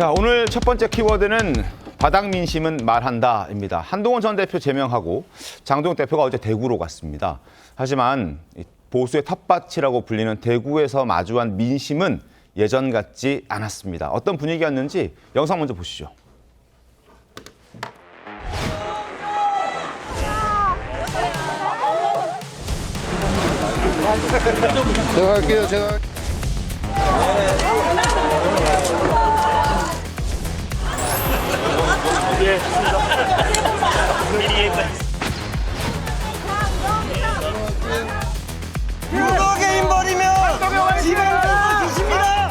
자, 오늘 첫 번째 키워드는 바닥 민심은 말한다입니다. 한동훈 전 대표 제명하고 장동혁 대표가 어제 대구로 갔습니다. 하지만 보수의 텃밭이라고 불리는 대구에서 마주한 민심은 예전 같지 않았습니다. 어떤 분위기였는지 영상 먼저 보시죠. 제가 할게요, 제가. 유도 개인 버리면 지방선거 지십니다.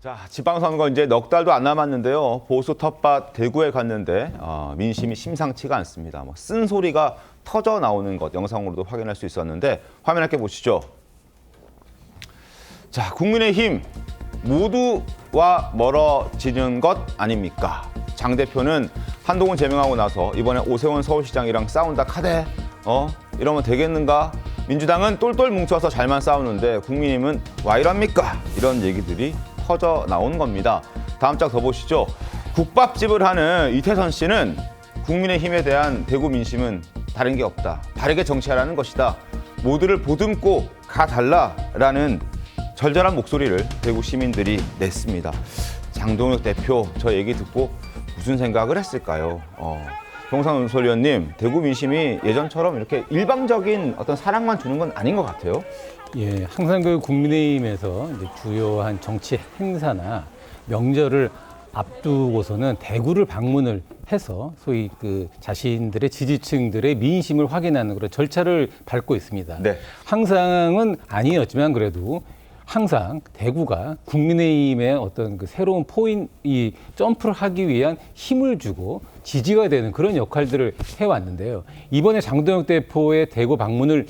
자, 지방선거 이제 넉 달도 안 남았는데요. 보수 텃밭 대구에 갔는데 민심이 심상치가 않습니다. 뭐 쓴소리가 터져 나오는 것 영상으로도 확인할 수 있었는데 화면 함께 보시죠. 자, 국민의힘 모두와 멀어지는 것 아닙니까? 장 대표는 한동훈 제명하고 나서 이번에 오세훈 서울시장이랑 싸운다 카대 이러면 되겠는가? 민주당은 똘똘 뭉쳐서 잘만 싸우는데 국민의힘은 와 이럽니까? 이런 얘기들이 터져 나온 겁니다. 다음 장 더 보시죠. 국밥집을 하는 이태선 씨는 국민의힘에 대한 대구 민심은 다른 게 없다. 다르게 정치하라는 것이다. 모두를 보듬고 가달라라는 절절한 목소리를 대구 시민들이 냈습니다. 장동혁 대표 저 얘기 듣고 무슨 생각을 했을까요? 정상훈 소위원님, 대구 민심이 예전처럼 이렇게 일방적인 어떤 사랑만 주는 건 아닌 것 같아요. 예, 항상 그 국민의힘에서 이제 주요한 정치 행사나 명절을 앞두고서는 대구를 방문을 해서 소위 그 자신들의 지지층들의 민심을 확인하는 그런 절차를 밟고 있습니다. 네. 항상은 아니었지만 그래도 항상 대구가 국민의힘의 어떤 그 새로운 이 점프를 하기 위한 힘을 주고 지지가 되는 그런 역할들을 해왔는데요. 이번에 장동혁 대표의 대구 방문을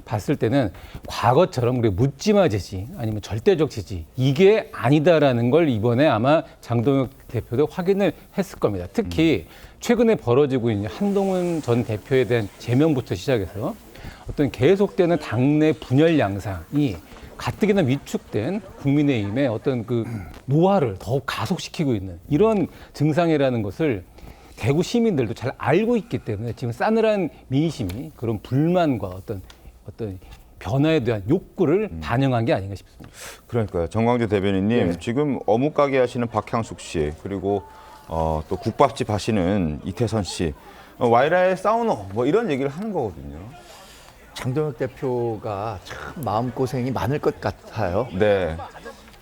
봤을 때는 과거처럼 우리 묻지마 지지 아니면 절대적 지지 이게 아니다라는 걸 이번에 아마 장동혁 대표도 확인을 했을 겁니다. 특히 최근에 벌어지고 있는 한동훈 전 대표에 대한 제명부터 시작해서 어떤 계속되는 당내 분열 양상이 가뜩이나 위축된 국민의힘의 어떤 그 노화를 더욱 가속시키고 있는 이런 증상이라는 것을 대구 시민들도 잘 알고 있기 때문에 지금 싸늘한 민심이 그런 불만과 어떤 변화에 대한 욕구를 반영한 게 아닌가 싶습니다. 그러니까요. 정광주 대변인님, 네. 지금 어묵 가게 하시는 박향숙 씨, 그리고 또 국밥집 하시는 이태선 씨, 와이라의 사우너 뭐 이런 얘기를 하는 거거든요. 장동혁 대표가 참 마음고생이 많을 것 같아요. 네.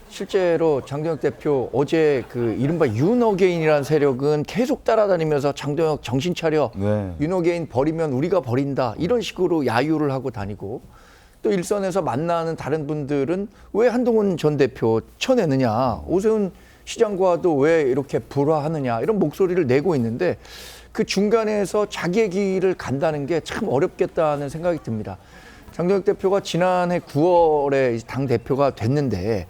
실제로 장동혁 대표 어제 그 이른바 윤어게인이라는 세력은 계속 따라다니면서 장동혁 정신 차려. 네. 윤어게인 버리면 우리가 버린다. 이런 식으로 야유를 하고 다니고 또 일선에서 만나는 다른 분들은 왜 한동훈 전 대표 쳐내느냐. 오세훈 시장과도 왜 이렇게 불화하느냐. 이런 목소리를 내고 있는데 그 중간에서 자기의 길을 간다는 게 참 어렵겠다는 생각이 듭니다. 장동혁 대표가 지난해 9월에 당 대표가 됐는데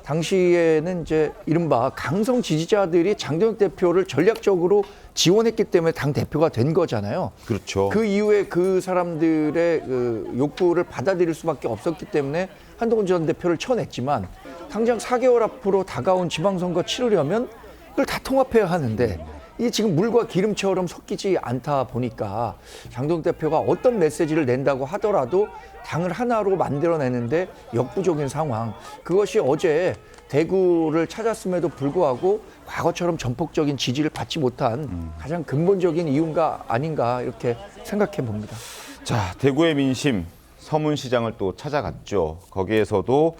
당시에는 이제 이른바 강성 지지자들이 장동혁 대표를 전략적으로 지원했기 때문에 당 대표가 된 거잖아요. 그렇죠. 그 이후에 그 사람들의 그 욕구를 받아들일 수밖에 없었기 때문에 한동훈 전 대표를 쳐냈지만 당장 4개월 앞으로 다가온 지방선거 치르려면 그걸 다 통합해야 하는데 이게 지금 물과 기름처럼 섞이지 않다 보니까 장동혁 대표가 어떤 메시지를 낸다고 하더라도 당을 하나로 만들어내는데 역부족인 상황. 그것이 어제 대구를 찾았음에도 불구하고 과거처럼 전폭적인 지지를 받지 못한 가장 근본적인 이유가 아닌가 이렇게 생각해 봅니다. 자, 대구의 민심, 서문시장을 또 찾아갔죠. 거기에서도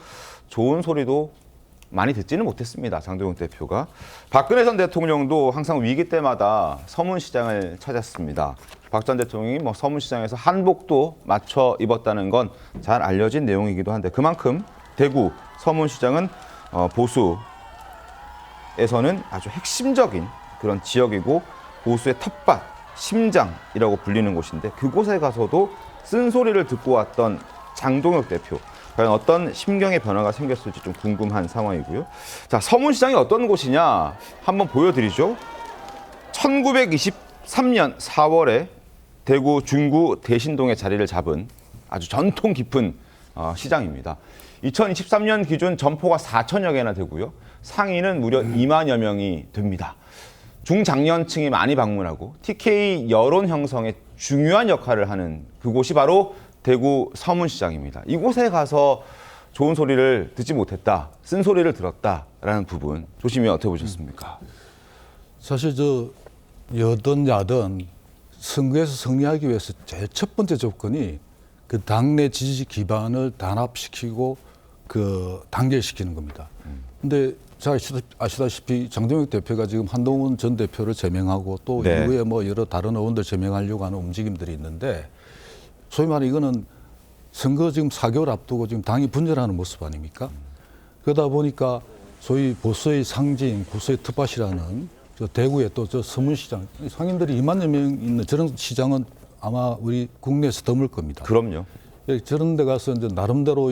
좋은 소리도 많이 듣지는 못했습니다. 장동혁 대표가. 박근혜 전 대통령도 항상 위기 때마다 서문시장을 찾았습니다. 박 전 대통령이 뭐 서문시장에서 한복도 맞춰 입었다는 건 잘 알려진 내용이기도 한데 그만큼 대구 서문시장은 보수에서는 아주 핵심적인 그런 지역이고 보수의 텃밭, 심장이라고 불리는 곳인데 그곳에 가서도 쓴소리를 듣고 왔던 장동혁 대표. 과연 어떤 심경의 변화가 생겼을지 좀 궁금한 상황이고요. 자, 서문시장이 어떤 곳이냐 한번 보여드리죠. 1923년 4월에 대구 중구 대신동에 자리를 잡은 아주 전통 깊은 시장입니다. 2023년 기준 점포가 4천여 개나 되고요. 상인은 무려 2만여 명이 됩니다. 중장년층이 많이 방문하고 TK 여론 형성에 중요한 역할을 하는 그곳이 바로 대구 서문시장입니다. 이곳에 가서 좋은 소리를 듣지 못했다, 쓴 소리를 들었다라는 부분 조심히 어떻게 보셨습니까? 사실 여든 야든 선거에서 승리하기 위해서 제일 첫 번째 조건이 그 당내 지지 기반을 단합시키고 그 단결시키는 겁니다. 근데 잘 아시다시피 장동혁 대표가 지금 한동훈 전 대표를 제명하고 또 네. 이후에 뭐 여러 다른 의원들 제명하려고 하는 움직임들이 있는데 소위 말해 이거는 선거 지금 4개월 앞두고 지금 당이 분열하는 모습 아닙니까? 그러다 보니까 소위 보수의 상징, 보수의 텃밭이라는 저 대구의 또 저 서문시장, 상인들이 2만여 명 있는 저런 시장은 아마 우리 국내에서 드물 겁니다. 그럼요. 저런 데 가서 이제 나름대로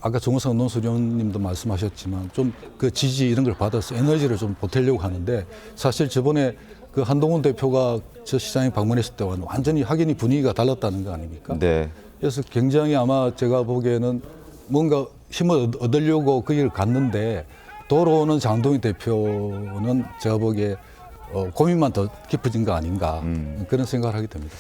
아까 정우성 논설위원님도 말씀하셨지만 좀 그 지지 이런 걸 받아서 에너지를 좀 보태려고 하는데 사실 저번에 그 한동훈 대표가 저 시장에 방문했을 때와는 완전히 확연히 분위기가 달랐다는 거 아닙니까? 네. 그래서 굉장히 아마 제가 보기에는 뭔가 힘을 얻으려고 그 길을 갔는데 돌아오는 장동희 대표는 제가 보기에 고민만 더 깊어진 거 아닌가 그런 생각을 하게 됩니다.